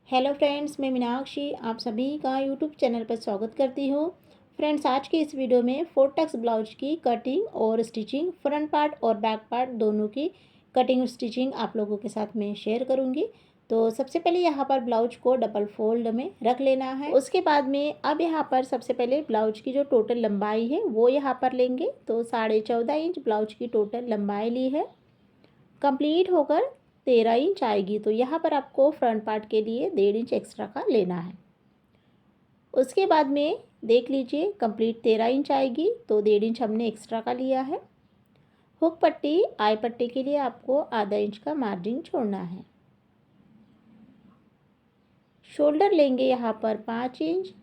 Hello friends, मैं मीनाक्षी आप सभी का यूट्यूब चैनल पर स्वागत करती हूँ। फ्रेंड्स, आज के इस वीडियो में 4 टक्स ब्लाउज की कटिंग और स्टिचिंग, फ्रंट पार्ट और बैक पार्ट दोनों की कटिंग और स्टिचिंग आप लोगों के साथ में शेयर करूँगी। तो सबसे पहले यहाँ पर ब्लाउज को डबल फोल्ड में रख लेना है। उसके बाद में अब यहाँ पर सबसे पहले ब्लाउज की जो टोटल लंबाई है वो यहाँ पर लेंगे। तो 14.5 इंच ब्लाउज की टोटल लंबाई ली है। कंप्लीट होकर 13 इंच आएगी। तो यहाँ पर आपको फ्रंट पार्ट के लिए 1.5 इंच एक्स्ट्रा का लेना है। उसके बाद में देख लीजिए कंप्लीट 13 इंच आएगी, तो 1.5 इंच हमने एक्स्ट्रा का लिया है। हुक पट्टी आई पट्टी के लिए आपको आधा इंच का मार्जिन छोड़ना है। शोल्डर लेंगे यहाँ पर 5 इंच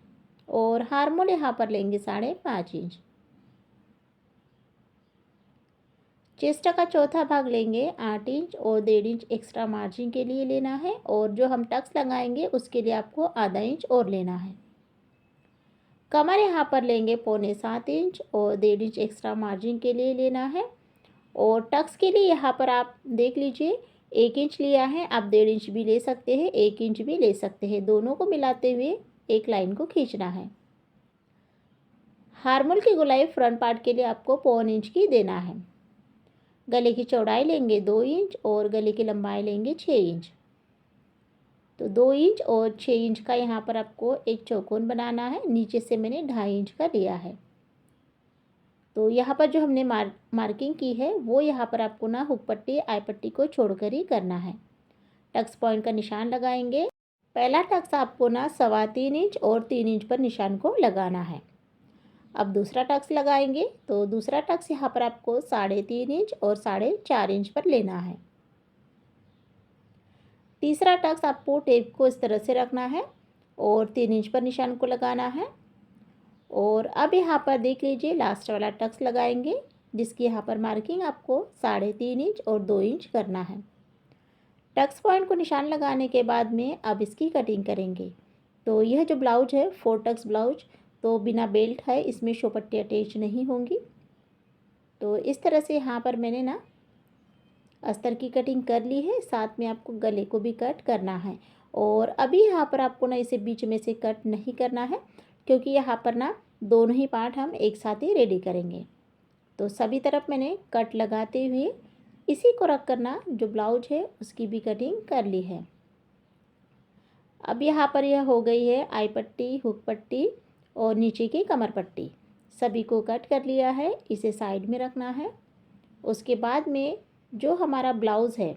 और हार्मोल यहाँ पर लेंगे 5.5 इंच। चेस्ट का चौथा भाग लेंगे 8 इंच और 1.5 इंच एक्स्ट्रा मार्जिन के लिए लेना है। और जो हम टक्स लगाएंगे उसके लिए आपको आधा इंच और लेना है। कमर यहाँ पर लेंगे 6.25 इंच और 1.5 इंच एक्स्ट्रा मार्जिन के लिए लेना है। और टक्स के लिए यहाँ पर आप देख लीजिए 1 इंच लिया है, आप 1.5 इंच भी ले सकते हैं, 1 इंच भी ले सकते हैं। दोनों को मिलाते हुए एक लाइन को खींचना है। हार्मोल की गोलाई फ्रंट पार्ट के लिए आपको 1.25 इंच की देना है। गले की चौड़ाई लेंगे 2 इंच और गले की लंबाई लेंगे 6 इंच। तो 2 इंच और 6 इंच का यहाँ पर आपको एक चौकोन बनाना है। नीचे से मैंने 2.5 इंच का लिया है। तो यहाँ पर जो हमने मार्किंग की है वो यहाँ पर आपको ना हुक पट्टी आई पट्टी को छोड़कर ही करना है। टक्स पॉइंट का निशान लगाएंगे। पहला टक्स आपको ना 3.25 इंच और 3 इंच पर निशान को लगाना है। अब दूसरा टक्स लगाएंगे। तो दूसरा टक्स यहाँ पर आपको 3.5 इंच और 4.5 इंच पर लेना है। तीसरा टक्स आपको टेप को इस तरह से रखना है और 3 इंच पर निशान को लगाना है। और अब यहाँ पर देख लीजिए लास्ट वाला टक्स लगाएंगे, जिसकी यहाँ पर मार्किंग आपको 3.5 इंच और 2 इंच करना है। टक्स पॉइंट को निशान लगाने के बाद में अब इसकी कटिंग करेंगे। तो यह जो ब्लाउज है 4 टक्स ब्लाउज, तो बिना बेल्ट है, इसमें शो पट्टी अटैच नहीं होंगी। तो इस तरह से यहाँ पर मैंने ना अस्तर की कटिंग कर ली है। साथ में आपको गले को भी कट करना है। और अभी यहाँ पर आपको ना इसे बीच में से कट नहीं करना है, क्योंकि यहाँ पर ना दोनों ही पार्ट हम एक साथ ही रेडी करेंगे। तो सभी तरफ मैंने कट लगाते हुए इसी को रख कर ना जो ब्लाउज है उसकी भी कटिंग कर ली है। अब यहाँ पर यह हो गई है आई पट्टी, हुक पट्टी और नीचे की कमर पट्टी, सभी को कट कर लिया है। इसे साइड में रखना है। उसके बाद में जो हमारा ब्लाउज़ है,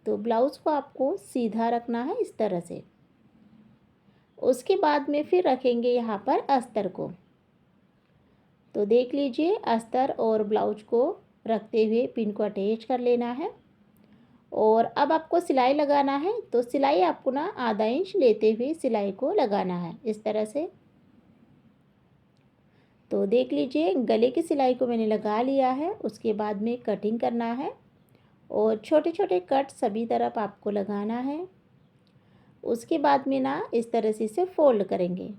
तो ब्लाउज़ को आपको सीधा रखना है इस तरह से। उसके बाद में फिर रखेंगे यहाँ पर अस्तर को। तो देख लीजिए अस्तर और ब्लाउज को रखते हुए पिन को अटैच कर लेना है। और अब आपको सिलाई लगाना है। तो सिलाई आपको ना आधा इंच लेते हुए सिलाई को लगाना है इस तरह से। तो देख लीजिए गले की सिलाई को मैंने लगा लिया है। उसके बाद में कटिंग करना है और छोटे छोटे कट सभी तरफ आपको लगाना है। उसके बाद में ना इस तरह से इसे फोल्ड करेंगे।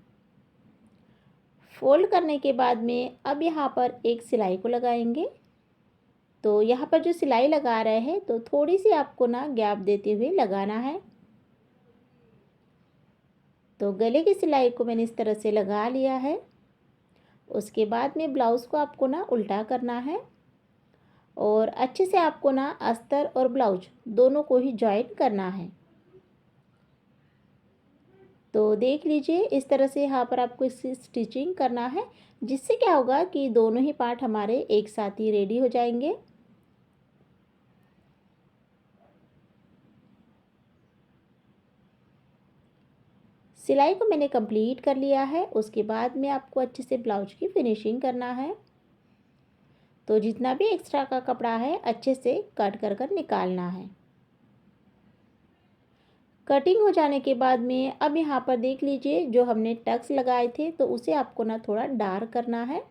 फोल्ड करने के बाद में अब यहाँ पर एक सिलाई को लगाएंगे। तो यहाँ पर जो सिलाई लगा रहे हैं तो थोड़ी सी आपको ना गैप देते हुए लगाना है। तो गले की सिलाई को मैंने इस तरह से लगा लिया है। उसके बाद में ब्लाउज़ को आपको ना उल्टा करना है और अच्छे से आपको ना अस्तर और ब्लाउज दोनों को ही जॉइन करना है। तो देख लीजिए इस तरह से यहाँ पर आपको इसकी स्टिचिंग करना है, जिससे क्या होगा कि दोनों ही पार्ट हमारे एक साथ ही रेडी हो जाएंगे। सिलाई को मैंने कंप्लीट कर लिया है। उसके बाद में आपको अच्छे से ब्लाउज की फिनिशिंग करना है। तो जितना भी एक्स्ट्रा का कपड़ा है अच्छे से कट कर कर निकालना है। कटिंग हो जाने के बाद में अब यहाँ पर देख लीजिए जो हमने टक्स लगाए थे तो उसे आपको ना थोड़ा डार्क करना है,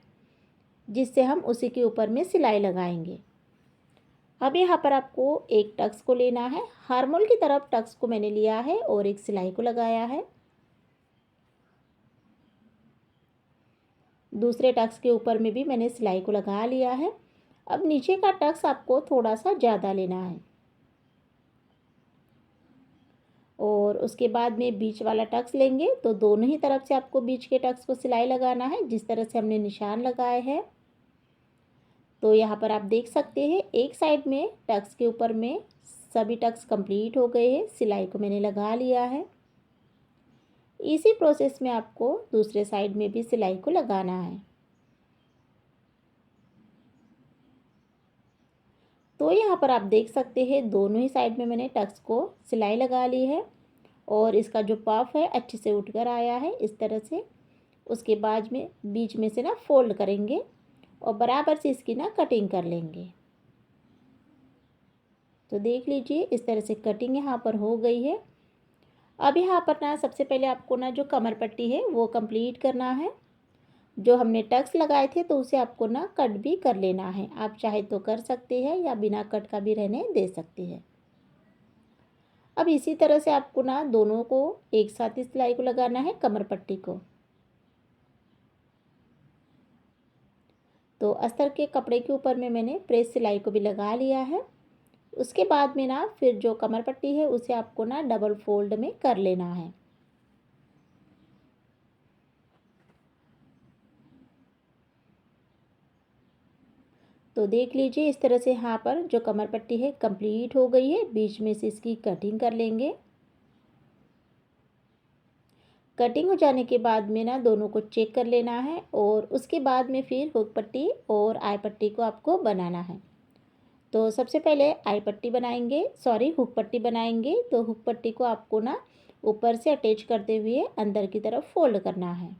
जिससे हम उसी के ऊपर में सिलाई लगाएंगे। अब यहाँ पर आपको एक टक्स को लेना है। हार्मोल की तरफ टक्स को मैंने लिया है और एक सिलाई को लगाया है। दूसरे टक्स के ऊपर में भी मैंने सिलाई को लगा लिया है। अब नीचे का टक्स आपको थोड़ा सा ज़्यादा लेना है। और उसके बाद में बीच वाला टक्स लेंगे, तो दोनों ही तरफ से आपको बीच के टक्स को सिलाई लगाना है जिस तरह से हमने निशान लगाए हैं। तो यहाँ पर आप देख सकते हैं एक साइड में टक्स के ऊपर में सभी टक्स कंप्लीट हो गए हैं, सिलाई को मैंने लगा लिया है। इसी प्रोसेस में आपको दूसरे साइड में भी सिलाई को लगाना है। तो यहाँ पर आप देख सकते हैं दोनों ही साइड में मैंने टक्स को सिलाई लगा ली है और इसका जो पफ है अच्छे से उठकर आया है इस तरह से। उसके बाद में बीच में से ना फोल्ड करेंगे और बराबर से इसकी ना कटिंग कर लेंगे। तो देख लीजिए इस तरह से कटिंग यहाँ पर हो गई है। अब यहाँ पर ना सबसे पहले आपको ना जो कमर पट्टी है वो कंप्लीट करना है। जो हमने टक्स लगाए थे तो उसे आपको ना कट भी कर लेना है। आप चाहे तो कर सकते हैं या बिना कट का भी रहने दे सकते हैं। अब इसी तरह से आपको ना दोनों को एक साथ ही सिलाई को लगाना है, कमर पट्टी को। तो अस्तर के कपड़े के ऊपर में मैंने प्रेस सिलाई को भी लगा लिया है। उसके बाद में ना फिर जो कमर पट्टी है उसे आपको ना डबल फोल्ड में कर लेना है। तो देख लीजिए इस तरह से यहाँ पर जो कमर पट्टी है कंप्लीट हो गई है। बीच में से इसकी कटिंग कर लेंगे। कटिंग हो जाने के बाद में ना दोनों को चेक कर लेना है और उसके बाद में फिर हुक पट्टी और आई पट्टी को आपको बनाना है। तो सबसे पहले आई पट्टी बनाएंगे, सॉरी हुक पट्टी बनाएंगे। तो हुक पट्टी को आपको ना ऊपर से अटैच करते हुए अंदर की तरफ फोल्ड करना है।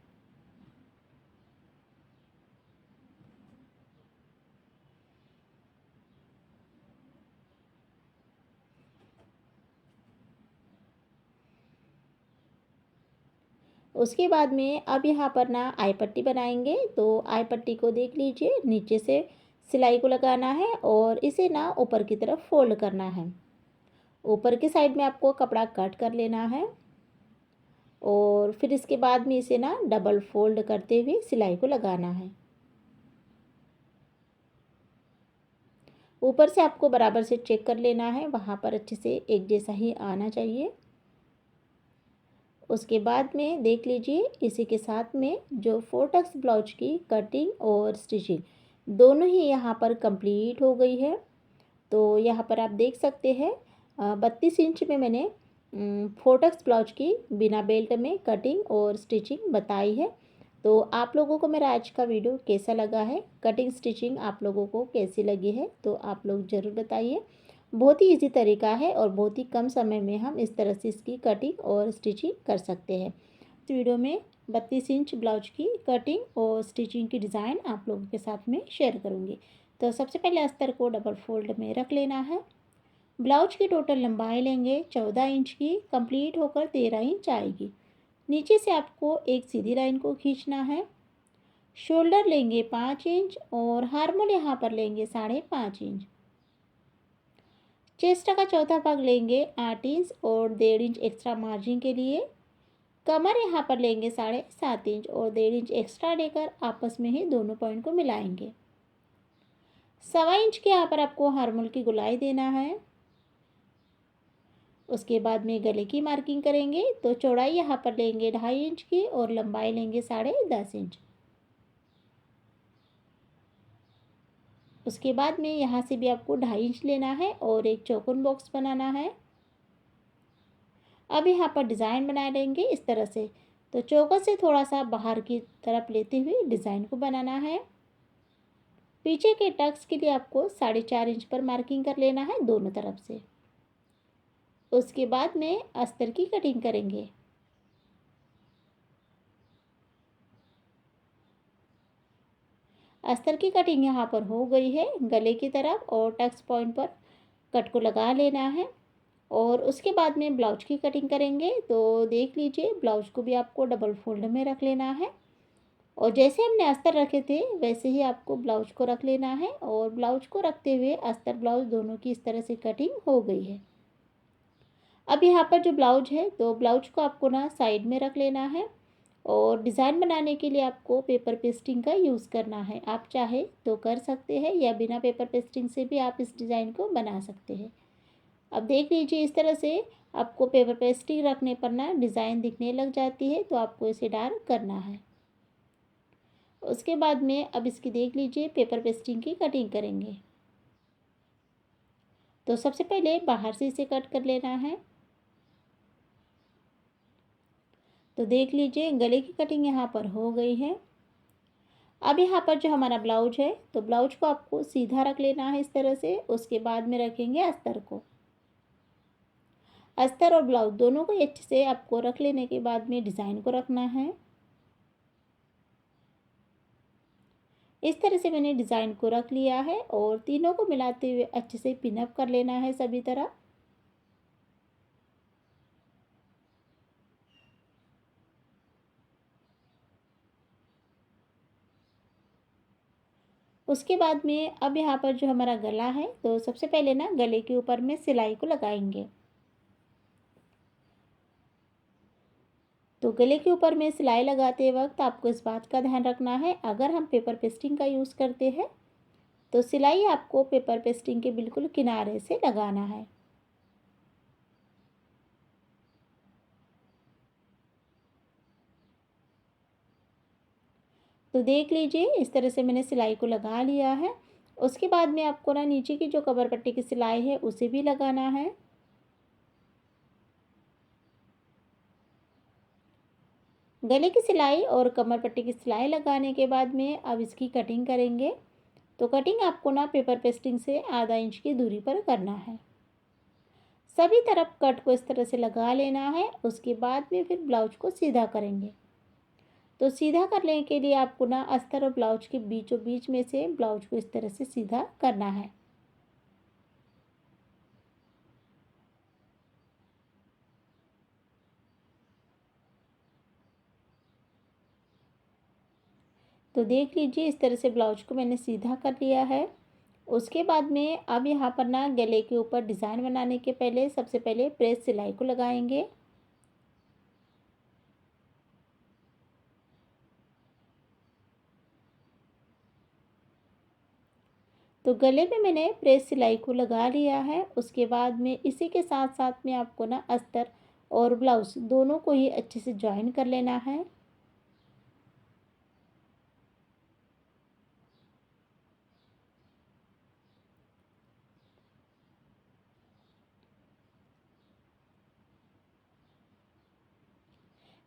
उसके बाद में अब यहाँ पर ना आई पट्टी बनाएंगे। तो आई पट्टी को देख लीजिए नीचे से सिलाई को लगाना है और इसे ना ऊपर की तरफ फोल्ड करना है। ऊपर की साइड में आपको कपड़ा कट कर लेना है और फिर इसके बाद में इसे ना डबल फोल्ड करते हुए सिलाई को लगाना है। ऊपर से आपको बराबर से चेक कर लेना है, वहाँ पर अच्छे से एक जैसा ही आना चाहिए। उसके बाद में देख लीजिए इसी के साथ में जो फोर्टक्स ब्लाउज की कटिंग और स्टिचिंग दोनों ही यहाँ पर कंप्लीट हो गई है। तो यहाँ पर आप देख सकते हैं 32 इंच में मैंने फोर्टक्स ब्लाउज की बिना बेल्ट में कटिंग और स्टिचिंग बताई है। तो आप लोगों को मेरा आज का वीडियो कैसा लगा है, कटिंग स्टिचिंग आप लोगों को कैसी लगी है, तो आप लोग ज़रूर बताइए। बहुत ही इजी तरीका है और बहुत ही कम समय में हम इस तरह से इसकी कटिंग और स्टिचिंग कर सकते हैं। इस वीडियो में 32 इंच ब्लाउज की कटिंग और स्टिचिंग की डिज़ाइन आप लोगों के साथ में शेयर करूँगी। तो सबसे पहले अस्तर को डबल फोल्ड में रख लेना है। ब्लाउज की टोटल लंबाई लेंगे 14 इंच की, कंप्लीट होकर 13 इंच आएगी। नीचे से आपको एक सीधी लाइन को खींचना है। शोल्डर लेंगे 5 इंच और हार्मोल यहाँ पर लेंगे 5.5 इंच। चेस्ट का चौथा भाग लेंगे 8 इंच और 1.5 इंच एक्स्ट्रा मार्जिन के लिए। कमर यहाँ पर लेंगे 7.5 इंच और 1.5 इंच एक्स्ट्रा लेकर आपस में ही दोनों पॉइंट को मिलाएंगे। 1.25 इंच के यहाँ पर आपको हार्मोल की गुलाई देना है। उसके बाद में गले की मार्किंग करेंगे। तो चौड़ाई यहाँ पर लेंगे 2.5 इंच की और लंबाई लेंगे 10.5 इंच। उसके बाद में यहाँ से भी आपको 2.5 इंच लेना है और एक चौकोन बॉक्स बनाना है। अब यहाँ पर डिज़ाइन बना लेंगे इस तरह से। तो चौकोन से थोड़ा सा बाहर की तरफ लेते हुए डिज़ाइन को बनाना है। पीछे के टक्स के लिए आपको 4.5 इंच पर मार्किंग कर लेना है दोनों तरफ से। उसके बाद में अस्तर की कटिंग करेंगे। अस्तर की कटिंग यहाँ पर हो गई है। गले की तरफ और टक्स पॉइंट पर कट को लगा लेना है और उसके बाद में ब्लाउज की कटिंग करेंगे। तो देख लीजिए ब्लाउज को भी आपको डबल फोल्ड में रख लेना है और जैसे हमने अस्तर रखे थे वैसे ही आपको ब्लाउज को रख लेना है और ब्लाउज को रखते हुए अस्तर ब्लाउज दोनों की इस तरह से कटिंग हो गई है। अब यहाँ पर जो ब्लाउज है तो ब्लाउज को आपको ना साइड में रख लेना है और डिज़ाइन बनाने के लिए आपको पेपर पेस्टिंग का यूज़ करना है। आप चाहे तो कर सकते हैं या बिना पेपर पेस्टिंग से भी आप इस डिज़ाइन को बना सकते हैं। अब देख लीजिए इस तरह से आपको पेपर पेस्टिंग रखने पर ना डिज़ाइन दिखने लग जाती है, तो आपको इसे डार्क करना है। उसके बाद में अब इसकी देख लीजिए पेपर पेस्टिंग की कटिंग करेंगे। तो सबसे पहले बाहर से इसे कट कर लेना है। तो देख लीजिए गले की कटिंग यहाँ पर हो गई है। अब यहाँ पर जो हमारा ब्लाउज है, तो ब्लाउज को आपको सीधा रख लेना है इस तरह से। उसके बाद में रखेंगे अस्तर को। अस्तर और ब्लाउज दोनों को अच्छे से आपको रख लेने के बाद में डिज़ाइन को रखना है। इस तरह से मैंने डिज़ाइन को रख लिया है और तीनों को मिलाते हुए अच्छे से पिनअप कर लेना है सभी तरह। उसके बाद में अब यहाँ पर जो हमारा गला है, तो सबसे पहले ना गले के ऊपर में सिलाई को लगाएंगे। तो गले के ऊपर में सिलाई लगाते वक्त आपको इस बात का ध्यान रखना है, अगर हम पेपर पेस्टिंग का यूज़ करते हैं तो सिलाई आपको पेपर पेस्टिंग के बिल्कुल किनारे से लगाना है। तो देख लीजिए इस तरह से मैंने सिलाई को लगा लिया है। उसके बाद में आपको ना नीचे की जो कमर पट्टी की सिलाई है उसे भी लगाना है। गले की सिलाई और कमर पट्टी की सिलाई लगाने के बाद में अब इसकी कटिंग करेंगे। तो कटिंग आपको ना पेपर पेस्टिंग से आधा इंच की दूरी पर करना है। सभी तरफ कट को इस तरह से लगा लेना है। उसके बाद में फिर ब्लाउज को सीधा करेंगे। तो सीधा करने के लिए आपको ना अस्तर और ब्लाउज के बीचों बीच में से ब्लाउज को इस तरह से सीधा करना है। तो देख लीजिए इस तरह से ब्लाउज को मैंने सीधा कर लिया है। उसके बाद में अब यहाँ पर ना गले के ऊपर डिज़ाइन बनाने के पहले सबसे पहले प्रेस सिलाई को लगाएंगे। तो गले में मैंने प्रेस सिलाई को लगा लिया है। उसके बाद में इसी के साथ साथ में आपको ना अस्तर और ब्लाउज दोनों को ही अच्छे से जॉइन कर लेना है।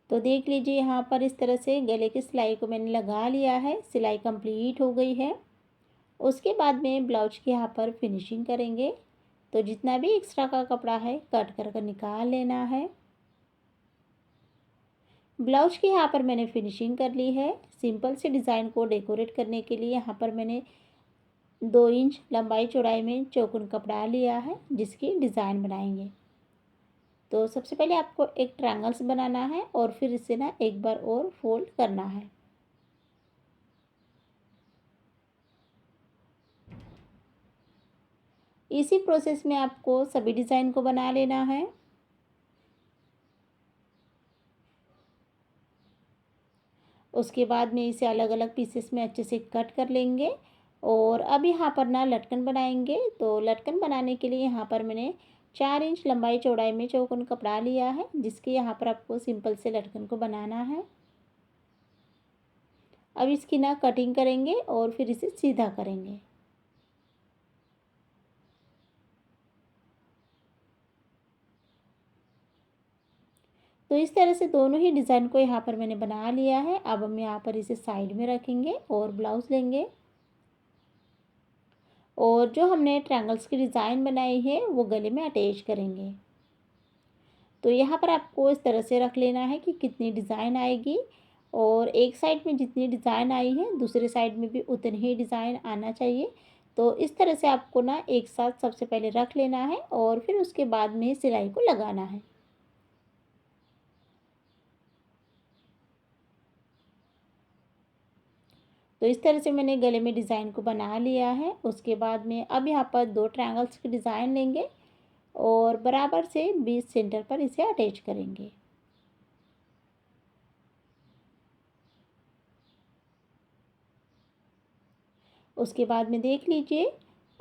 तो देख लीजिए यहाँ पर इस तरह से गले की सिलाई को मैंने लगा लिया है। सिलाई कंप्लीट हो गई है। उसके बाद में ब्लाउज की यहाँ पर फिनिशिंग करेंगे। तो जितना भी एक्स्ट्रा का कपड़ा है कट कर निकाल लेना है। ब्लाउज की यहाँ पर मैंने फिनिशिंग कर ली है। सिंपल से डिज़ाइन को डेकोरेट करने के लिए यहाँ पर मैंने 2 इंच लंबाई चौड़ाई में चौकोन कपड़ा लिया है जिसकी डिज़ाइन बनाएंगे। तो सबसे पहले आपको एक ट्रायंगल्स बनाना है और फिर इसे ना एक बार और फोल्ड करना है। इसी प्रोसेस में आपको सभी डिज़ाइन को बना लेना है। उसके बाद में इसे अलग अलग पीसेस में अच्छे से कट कर लेंगे। और अब यहाँ पर ना लटकन बनाएंगे। तो लटकन बनाने के लिए यहाँ पर मैंने 4 इंच लंबाई चौड़ाई में चौकोन कपड़ा लिया है जिसके यहाँ पर आपको सिंपल से लटकन को बनाना है। अब इसकी ना कटिंग करेंगे और फिर इसे सीधा करेंगे। तो इस तरह से दोनों ही डिज़ाइन को यहाँ पर मैंने बना लिया है। अब हम यहाँ पर इसे साइड में रखेंगे और ब्लाउज़ लेंगे। और जो हमने ट्रायंगल्स की डिज़ाइन बनाई है वो गले में अटैच करेंगे। तो यहाँ पर आपको इस तरह से रख लेना है कि कितनी डिज़ाइन आएगी। और एक साइड में जितनी डिज़ाइन आई है दूसरे साइड में भी उतनी ही डिज़ाइन आना चाहिए। तो इस तरह से आपको ना एक साथ सबसे पहले रख लेना है और फिर उसके बाद में सिलाई को लगाना है। तो इस तरह से मैंने गले में डिज़ाइन को बना लिया है। उसके बाद में अब यहाँ पर 2 ट्रायंगल्स की डिज़ाइन लेंगे और बराबर से बीच सेंटर पर इसे अटैच करेंगे। उसके बाद में देख लीजिए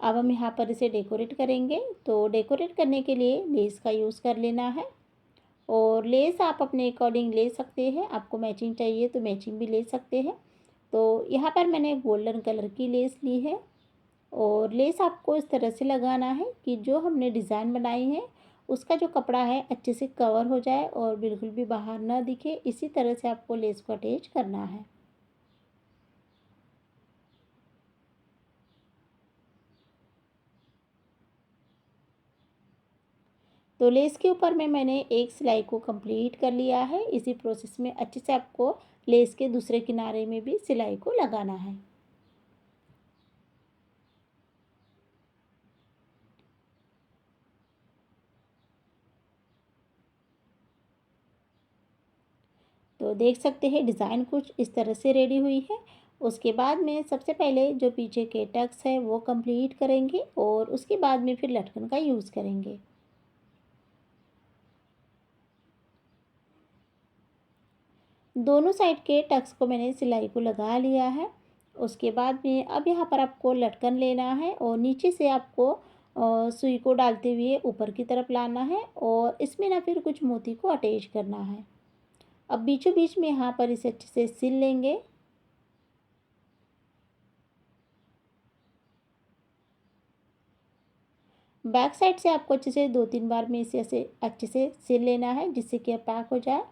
अब हम यहाँ पर इसे डेकोरेट करेंगे। तो डेकोरेट करने के लिए लेस का यूज़ कर लेना है और लेस आप अपने अकॉर्डिंग ले सकते हैं। आपको मैचिंग चाहिए तो मैचिंग भी ले सकते हैं। तो यहाँ पर मैंने गोल्डन कलर की लेस ली है और लेस आपको इस तरह से लगाना है कि जो हमने डिज़ाइन बनाई है उसका जो कपड़ा है अच्छे से कवर हो जाए और बिल्कुल भी बाहर ना दिखे। इसी तरह से आपको लेस को अटैच करना है। तो लेस के ऊपर में मैंने एक सिलाई को कंप्लीट कर लिया है। इसी प्रोसेस में अच्छे से आपको लेस के दूसरे किनारे में भी सिलाई को लगाना है। तो देख सकते हैं डिज़ाइन कुछ इस तरह से रेडी हुई है। उसके बाद में सबसे पहले जो पीछे के टक्स है वो कंप्लीट करेंगे और उसके बाद में फिर लटकन का यूज़ करेंगे। दोनों साइड के टक्स को मैंने सिलाई को लगा लिया है। उसके बाद में अब यहाँ पर आपको लटकन लेना है और नीचे से आपको सुई को डालते हुए ऊपर की तरफ लाना है और इसमें ना फिर कुछ मोती को अटैच करना है। अब बीचों बीच में यहाँ पर इसे अच्छे से सिल लेंगे। बैक साइड से आपको अच्छे से 2-3 बार में इसे ऐसे अच्छे से सिल लेना है जिससे कि पैक हो जाए।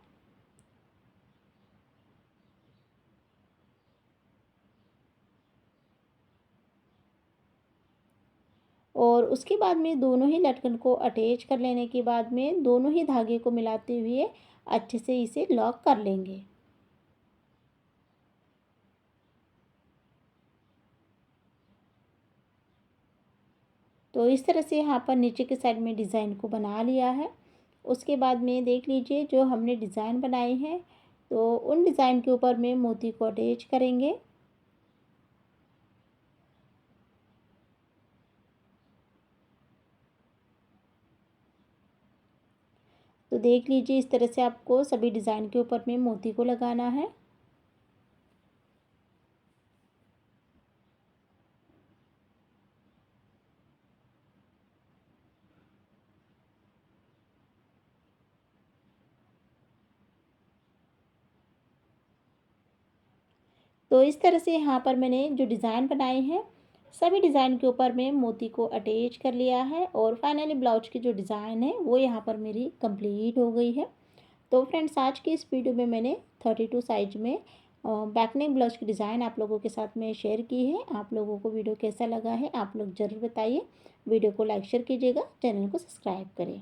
और उसके बाद में दोनों ही लटकन को अटैच कर लेने के बाद में दोनों ही धागे को मिलाते हुए अच्छे से इसे लॉक कर लेंगे। तो इस तरह से यहाँ पर नीचे के साइड में डिज़ाइन को बना लिया है। उसके बाद में देख लीजिए जो हमने डिज़ाइन बनाई है तो उन डिज़ाइन के ऊपर में मोती को अटैच करेंगे। तो देख लीजिए इस तरह से आपको सभी डिज़ाइन के ऊपर में मोती को लगाना है। तो इस तरह से यहाँ पर मैंने जो डिज़ाइन बनाए हैं सभी डिज़ाइन के ऊपर में मोती को अटैच कर लिया है और फाइनली ब्लाउज की जो डिज़ाइन है वो यहाँ पर मेरी कंप्लीट हो गई है। तो फ्रेंड्स आज की इस वीडियो में मैंने 32 साइज में बैक नेक ब्लाउज की डिज़ाइन आप लोगों के साथ में शेयर की है। आप लोगों को वीडियो कैसा लगा है आप लोग ज़रूर बताइए। वीडियो को लाइक शेयर कीजिएगा, चैनल को सब्सक्राइब करें।